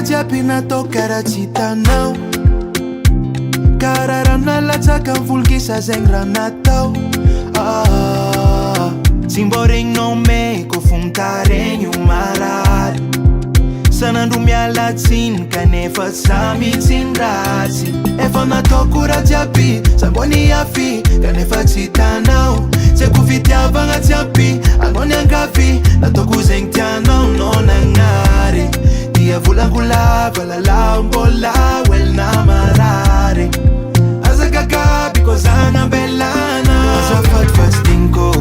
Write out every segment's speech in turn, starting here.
Jiaby natao karaha tsy hitanao, karaha raha nalatsaka mivologisa zegny raha natao. Tsy mbô regninao meko fo mitaregny io marary, sanandro miala tsiny kanefa za mitsiny ratsy. Efa nataoko raha jiaby sa mbô niafy kanefa tsy hitanao. Tsy haiko fitiavagna jiaby anao niangavy, nataoko zegny tianao no nagnary. Dia volango lava lalao mbola welna marary. Aza gagaby ko zana belana. Azafady fa tsy digniko,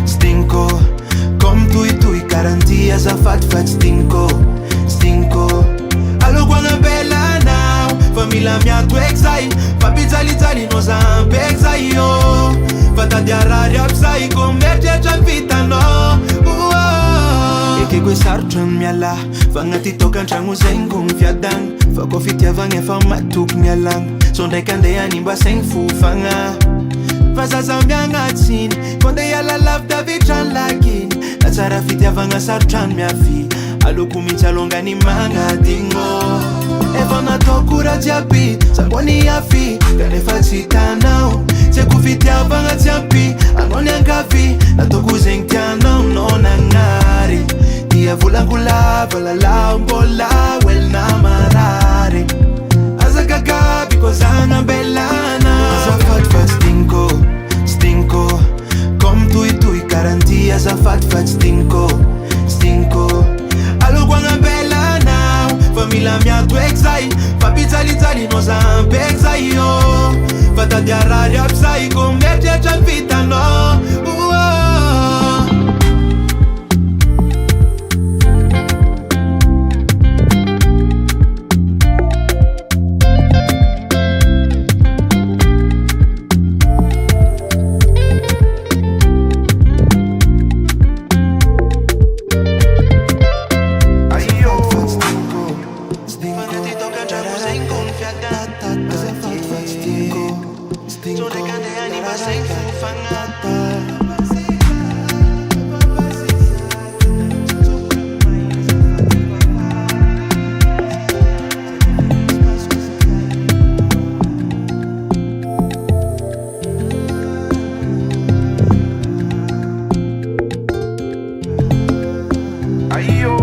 tsy digniko. Comme toy garanti azafady fa tsy digniko, tsy digniko. Aloko agnambelana fa mila miato eky zay, fa mpijalijali no za ampeko zay yo. Fa tady arary aby zay ko mieritreritra ny vitanao. Ekeko hoe sarotra ny miala, fa agnaty tokantragno zegny ko miviadagna. Fa koa fitiavagna efa matoky mialagna, so ndraiky andeha hanimba saigny fofagna. Fa zaza miagnatsiny ko andeha hiala lavy davitrany lakiny. Na tsara fitiavagna sarotra ny miafy, aloko mihitsy alongany magnadigno. Efa nataoko raha jiaby sa mbô niafy kanefa tsy hitanao. Tsy haiko fitiavagna jiaby anao niangavy, nataoko zegny tianao no nagnary. Dia volango lava lalao mbola welna marary. Aza gagaby ko zana belana. Azafady fa tsy digniko, tsy digniko. Comme toy garanti azafady fa tsy digniko, tsy digniko. Aloko agnambelana fa mila miato eky zay, fa mpijalijali no za ampeko zay yo. Fa tady arary aby zay ko mieritreritra ny vitanao. Ayo.